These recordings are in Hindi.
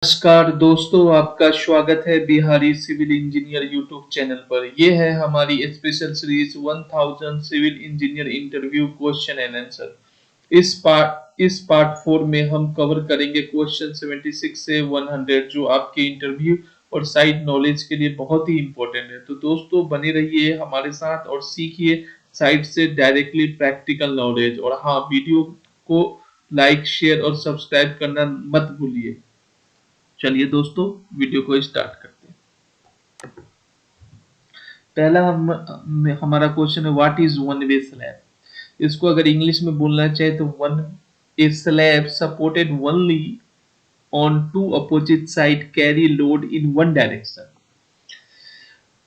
नमस्कार दोस्तों, आपका स्वागत है Bihari civil engineer YouTube channel पर। ये है हमारी special series 1000 civil engineer interview question and answer. इस पार्ट 4 में हम कवर करेंगे क्वेश्चन 76 से 100 जो आपके इंटरव्यू और साइड नॉलेज के लिए बहुत ही इंपॉर्टेंट है। तो दोस्तों बने रहिए हमारे साथ और सीखिए साइड से डायरेक्टली प्रैक्टिकल नॉलेज। और हाँ, वीडियो को लाइक, शेयर और सब्सक्राइब करना मत भूलिए। चलिए दोस्तों वीडियो को स्टार्ट करते हैं। पहला हमारा क्वेश्चन है what is one way slab. इसको अगर इंग्लिश में बोलना चाहे तो one a slab supported only on two opposite side carry load in one direction.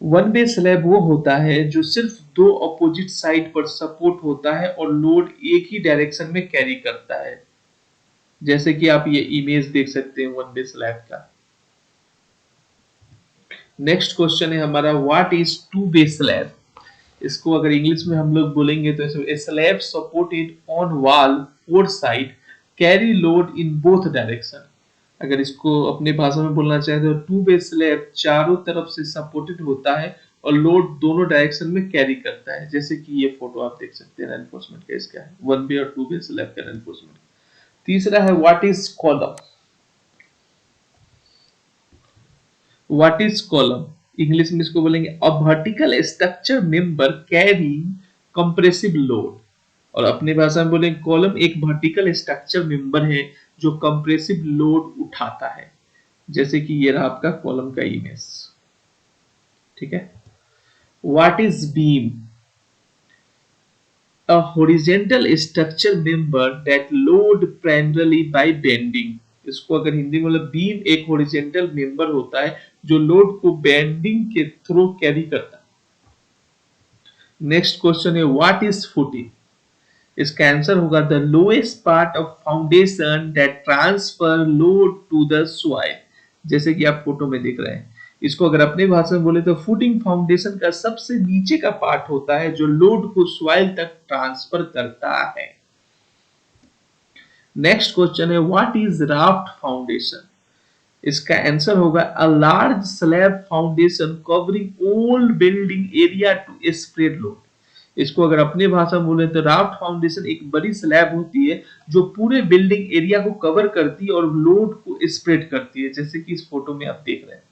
One way slab वो होता है जो सिर्फ दो अपोजिट साइड पर सपोर्ट होता है और लोड एक ही डायरेक्शन में कैरी करता है। जैसे कि आप ये इमेज देख सकते हैं वन वे स्लैब का। नेक्स्ट क्वेश्चन है हमारा what is two way slab. इसको अगर इंग्लिश में हम लोग बोलेंगे तो slab supported on wall four side carry load in both direction. अगर इसको अपने भाषा में बोलना चाहे तो टू वे स्लैब चारों तरफ से सपोर्टेड होता है और लोड दोनों डायरेक्शन में कैरी करता है। जैसे कि ये फोटो आप देख सकते हैं रेनफोर्समेंट का, इसका है वन वे और टू वे स्लैब का रेनफोर्समेंट। तीसरा है what is column. What is column, English में इसको बोलेंगे a vertical structure member carrying compressive load. और अपनी भाषा में बोलेंगे कॉलम एक वर्टिकल स्ट्रक्चर मेंबर है जो कंप्रेसिव लोड उठाता है। जैसे कि ये रहा आपका कॉलम का इमेज, ठीक है। What is beam, a horizontal structure member that load primarily by bending। इसको अगर हिंदी में बोले बीम एक हॉरिजॉन्टल मेंबर होता है जो लोड को बेंडिंग के थ्रू कैरी करता है। नेक्स्ट क्वेश्चन है व्हाट इज फुटिंग। इसका आंसर होगा the lowest part of foundation that transfer load to the soil. जैसे कि आप फोटो में देख रहे हैं। इसको अगर अपने भाषा में बोले तो फुटिंग फाउंडेशन का सबसे नीचे का पार्ट होता है जो लोड को सॉइल तक ट्रांसफर करता है। नेक्स्ट क्वेश्चन है व्हाट इज राफ्ट फाउंडेशन। इसका आंसर होगा a large slab foundation covering all building area to spread load. इसको अगर अपनी भाषा में बोले तो राफ्ट फाउंडेशन एक बड़ी स्लैब होती है जो पूरे बिल्डिंग एरिया को कवर करती है और लोड को स्प्रेड करती है, जैसे कि इस फोटो में आप देख रहे हैं।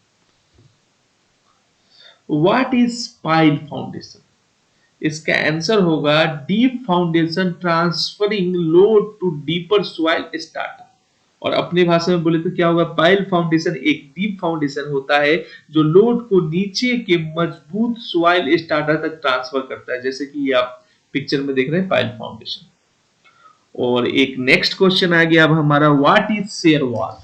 What is pile foundation. इसका आंसर होगा deep foundation transferring load to deeper soil start. और अपनी भाषा में बोले तो क्या होगा, पाइल फाउंडेशन एक डीप फाउंडेशन होता है जो लोड को नीचे के मजबूत सॉइल स्टार्टर तक ट्रांसफर करता है। जैसे कि ये आप पिक्चर में देख रहे हैं पाइल फाउंडेशन। और एक नेक्स्ट क्वेश्चन आ गया अब हमारा व्हाट इज शेयर वॉल।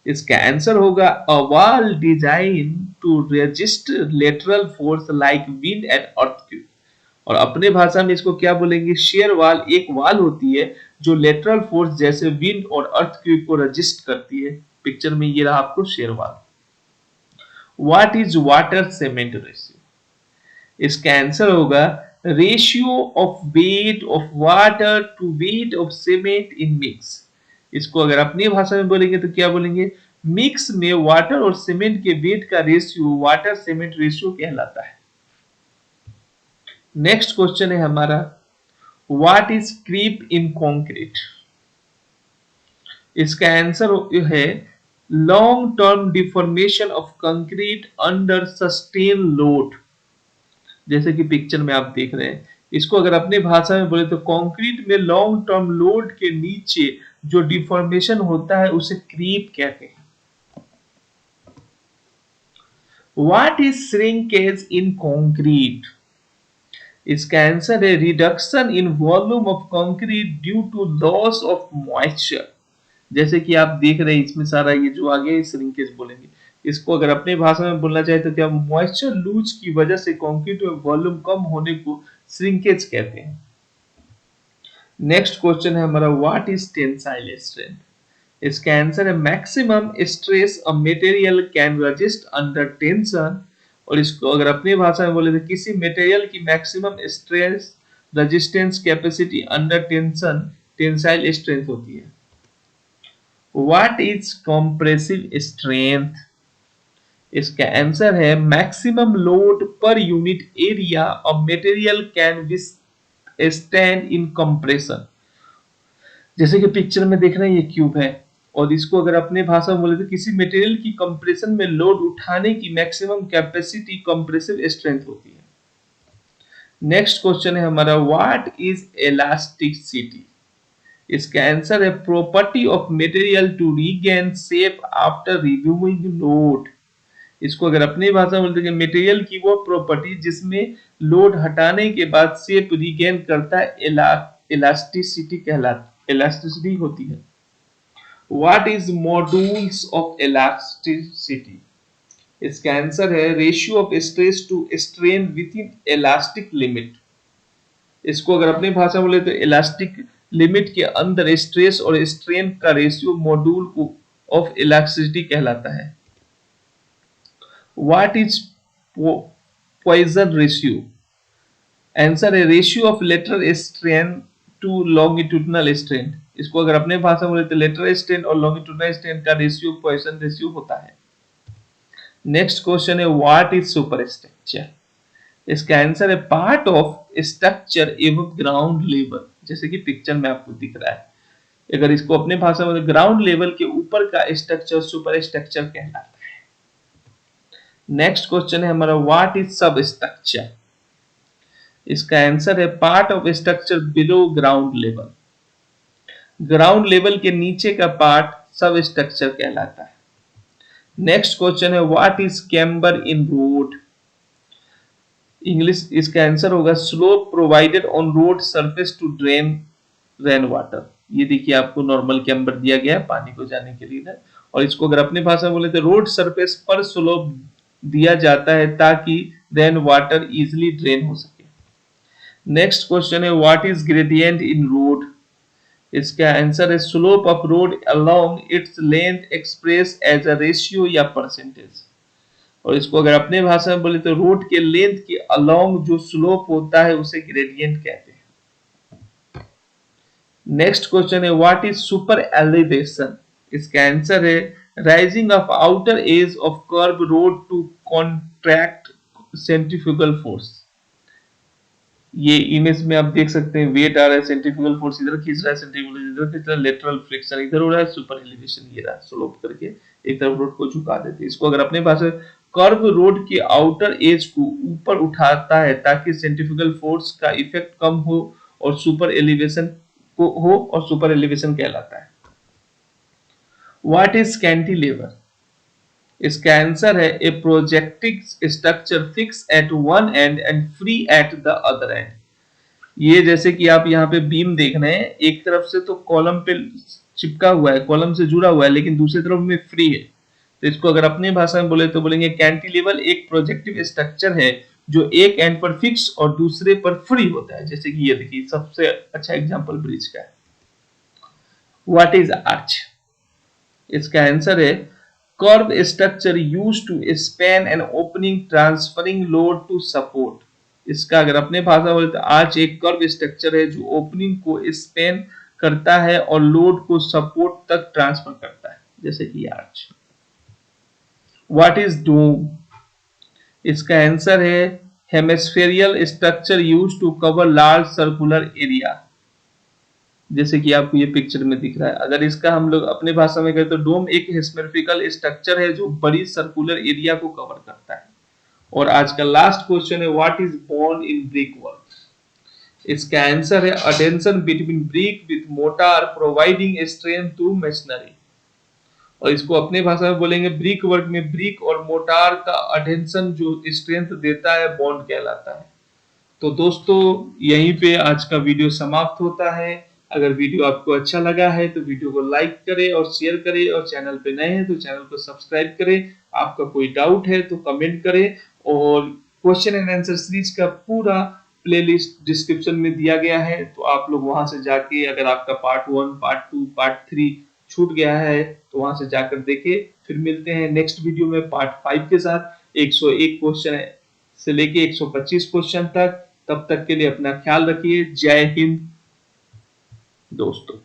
इसका आंसर होगा a wall design to resist lateral force like wind and earthquake. और अपने भाषा में इसको क्या बोलेंगे, शेयर वॉल एक वॉल होती है जो लेटरल फोर्स जैसे विंड और अर्थक्वेक को रेजिस्ट करती है। पिक्चर में ये रहा आपको shear wall. What is water cement ratio. इसका आंसर होगा ratio of weight of water to weight of cement in mix. इसको अगर अपनी भाषा में बोलेंगे तो क्या बोलेंगे, मिक्स में वाटर और सीमेंट के वेट का रेशियो वाटर सीमेंट रेशियो कहलाता है। नेक्स्ट क्वेश्चन है हमारा what is creep in concrete. इसका आंसर है long term deformation of concrete under sustain load. जैसे कि पिक्चर में आप देख रहे हैं। इसको अगर अपने भाषा में बोले तो कंक्रीट में लॉन्ग टर्म लोड के नीचे जो डिफॉर्मेशन होता है उसे क्रीप कहते हैं। What is shrinkage in concrete. इसका आंसर है reduction in volume of concrete due to loss of moisture. जैसे कि आप देख रहे हैं इसमें सारा ये जो आगे श्रिंकेज बोलेंगे। इसको अगर अपने भाषा में बोलना चाहे तो क्या मॉइस्चर लूज की वजह से कंक्रीट में वॉल्यूम कम होने को श्रिंकेज कहते हैं। नेक्स्ट क्वेश्चन है हमारा व्हाट इज टेंसाइल स्ट्रेंथ। इसका आंसर है maximum stress a material can resist under tension. और इसको अगर अपनी भाषा में बोले तो किसी मटेरियल की maximum stress resistance capacity under tension tensile strength होती है। What is compressive strength? इसका आंसर है maximum load per unit area of material can withstand in compression. जैसे कि पिक्चर में देख रहे हैं, ये क्यूब है और इसको अगर अपने भाषा में बोले तो किसी मटेरियल की कंप्रेशन में लोड उठाने की मैक्सिमम कैपेसिटी कंप्रेसिव स्ट्रेंथ होती है। नेक्स्ट क्वेश्चन है हमारा, व्हाट इज इलास्टिसिटी? इसका आंसर है property of material to regain shape after removing load. इसको अगर अपनी भाषा में बोलते हैं, मटेरियल की वो प्रॉपर्टी जिसमें लोड हटाने के बाद शेप रीगेन करता है, इलास्टिसिटी कहलाती, इलास्टिसिटी होती है। What is modulus of elasticity? इसका आंसर है ratio of stress to strain within elastic limit. इसको अगर अपनी भाषा में बोले तो इलास्टिक लिमिट के अंदर स्ट्रेस और स्ट्रेन का रेशियो मॉड्यूल ऑफ इलास्टिसिटी कहलाता है। What is Poisson ratio? Answer है ratio of lateral strain to longitudinal strain. इसको अगर अपने भाषा में बोले तो लेटरल स्ट्रेन और लॉन्गिट्यूडिनल स्ट्रेन का रेशियो पॉइसन रेशियो होता है। नेक्स्ट क्वेश्चन है, व्हाट इज सुपरस्ट्रक्चर? इसका आंसर है पार्ट ऑफ स्ट्रक्चर एवं ग्राउंड लेवल। जैसे कि पिक्चर में आपको दिख रहा है, अगर इसको अपने भाषा में ग्राउंड लेवल के ऊपर का स्ट्रक्चर सुपर स्ट्रक्चर कहलाता है। नेक्स्ट क्वेश्चन है हमारा, व्हाट इज सब स्ट्रक्चर? इसका आंसर है part of structure below ground level. Ground level के नीचे का पार्ट सब स्ट्रक्चर कहलाता है। नेक्स्ट क्वेश्चन है, what is camber in road? English इसका आंसर होगा slope provided on road surface to drain rain water. ये देखिए आपको नॉर्मल कैम्बर दिया गया है पानी को जाने के लिए, और इसको अगर अपने भाषा में बोले तो रोड सरफेस पर स्लोप दिया जाता है ताकि रेन वाटर इजिली ड्रेन हो सके। नेक्स्ट क्वेश्चन है, what is gradient in road? इसका आंसर है slope of road along its length express as a ratio या परसेंटेज। और इसको अगर अपने भाषा में बोले तो रोड के लेंथ के अलोंग जो स्लोप होता है उसे ग्रेडियंट कहते हैं। नेक्स्ट क्वेश्चन है, व्हाट इज सुपर एलिवेशन? इसका आंसर है raising of outer edge of curve road to contract centrifugal force. ये इमेज में आप देख सकते हैं, वेट आ रहा है, सेंट्रीफ्यूगल फोर्स इधर खींच रहा है, सेंट्रीफ्यूगल इधर खींच रहा है, लेटरल फ्रिक्शन इधर हो रहा है, सुपर एलिवेशन ये रहा, स्लोप करके एक तरफ रोड को झुका देते हैं। इसको अगर अपने भाषा कर्व रोड के आउटर एज को ऊपर उठाता है ताकि सेंट्रीफ्यूगल फोर्स का इफेक्ट कम हो और सुपर एलिवेशन को हो, और सुपर एलिवेशन कहलाता है। What is cantilever? इसका आंसर है a projecting structure fix at one end and free at the other end. ये जैसे कि आप यहाँ पे बीम देख रहे हैं, एक तरफ से तो कॉलम पे चिपका हुआ है, कॉलम से जुड़ा हुआ है, लेकिन दूसरी तरफ में फ्री है। तो इसको अगर अपनी भाषा में बोले तो बोलेंगे कैंटिलीवर एक प्रोजेक्टिव स्ट्रक्चर है जो एक एंड पर फिक्स और दूसरे पर फ्री होता है। जैसे कि ये देखिए सबसे अच्छा एग्जांपल ब्रिज का है। What is arch? इसका आंसर है curve structure used to span an opening transferring load to support. इसका अगर अपने भाषा में बोले तो आर्च एक कर्व स्ट्रक्चर है जो ओपनिंग को स्पैन करता है और लोड को सपोर्ट तक ट्रांसफर करता है, जैसे कि आर्च। व्हाट इज डोम? इसका आंसर है hemispherical structure used to cover large circular area, जैसे कि आपको ये पिक्चर में दिख रहा है। अगर इसका हम लोग अपने भाषा में कहें तो डोम एक हेमिस्फेरिकल स्ट्रक्चर है जो बड़ी सर्कुलर एरिया को कवर करता है। और आज का लास्ट क्वेश्चन है, what is bond in brick work? इसका आंसर है attention between brick with mortar providing strength to machinery. और इसको अपने भाषा में बोलेंगे ब्रिक वर्क में ब्रिक और मोर्टार का अटेंशन जो स्ट्रेंथ देता है बॉन्ड कहलाता है। तो दोस्तों यहीं पे आज का वीडियो समाप्त होता है। अगर वीडियो आपको अच्छा लगा है तो वीडियो को लाइक करें और शेयर करें, और चैनल पे नए हैं तो चैनल को सब्सक्राइब करें। आपका कोई डाउट है तो कमेंट करें, और क्वेश्चन एंड आंसर सीरीज का पूरा प्लेलिस्ट डिस्क्रिप्शन में दिया गया है, तो आप लोग वहां से जाके अगर आपका पार्ट 1, पार्ट 2, पार्ट 3 छूट गया है तो वहां से जाकर देखें। फिर मिलते हैं नेक्स्ट वीडियो में पार्ट 5 के साथ 101 क्वेश्चन से लेके 125 क्वेश्चन तक। तब तक के लिए अपना ख्याल रखिए। जय हिंद दोस्तों।